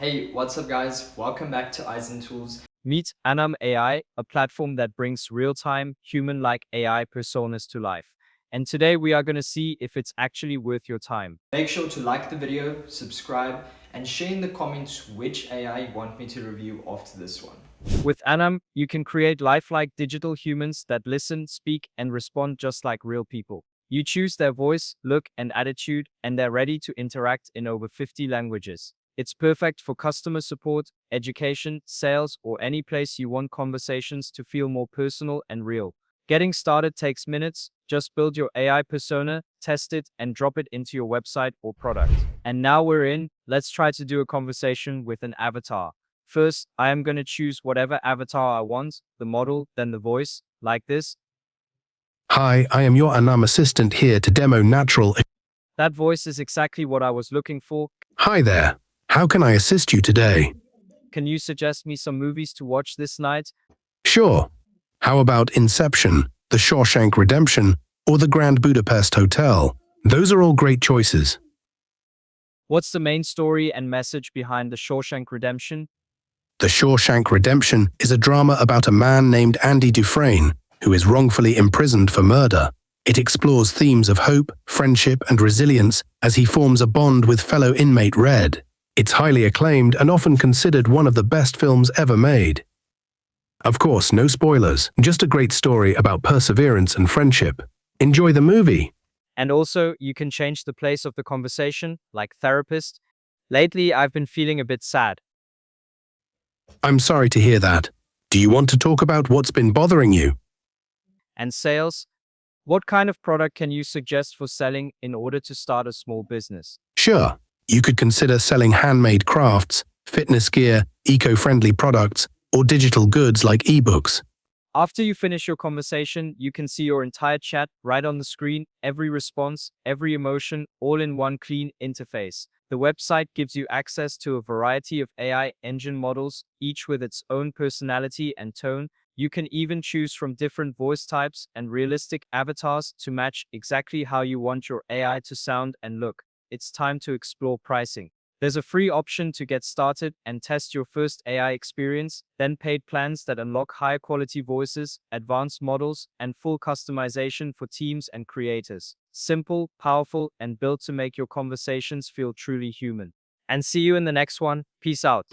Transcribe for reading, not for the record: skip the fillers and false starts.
Hey, what's up guys? Welcome back to Eyes and Tools. Meet Anam AI, a platform that brings real-time, human-like AI personas to life. And today we are going to see if it's actually worth your time. Make sure to like the video, subscribe, and share in the comments which AI you want me to review after this one. With Anam, you can create lifelike digital humans that listen, speak, and respond just like real people. You choose their voice, look, and attitude, and they're ready to interact in over 50 languages. It's perfect for customer support, education, sales, or any place you want conversations to feel more personal and real. Getting started takes minutes. Just build your AI persona, test it, and drop it into your website or product. And now we're in. Let's try to do a conversation with an avatar. First, I am going to choose whatever avatar I want, the model, then the voice, like this. Hi, I am your Anam assistant here to demo natural. That voice is exactly what I was looking for. Hi there. How can I assist you today? Can you suggest me some movies to watch this night? Sure. How about Inception, The Shawshank Redemption, or The Grand Budapest Hotel? Those are all great choices. What's the main story and message behind The Shawshank Redemption? The Shawshank Redemption is a drama about a man named Andy Dufresne who is wrongfully imprisoned for murder. It explores themes of hope, friendship, and resilience as he forms a bond with fellow inmate Red. It's highly acclaimed and often considered one of the best films ever made. Of course, no spoilers, just a great story about perseverance and friendship. Enjoy the movie. And also, you can change the place of the conversation, like therapist. Lately, I've been feeling a bit sad. I'm sorry to hear that. Do you want to talk about what's been bothering you? And sales? What kind of product can you suggest for selling in order to start a small business? Sure. You could consider selling handmade crafts, fitness gear, eco-friendly products, or digital goods like ebooks. After you finish your conversation, you can see your entire chat right on the screen, every response, every emotion, all in one clean interface. The website gives you access to a variety of AI engine models, each with its own personality and tone. You can even choose from different voice types and realistic avatars to match exactly how you want your AI to sound and look. It's time to explore pricing. There's a free option to get started and test your first AI experience, then paid plans that unlock higher quality voices, advanced models, and full customization for teams and creators. Simple, powerful, and built to make your conversations feel truly human. And see you in the next one. Peace out.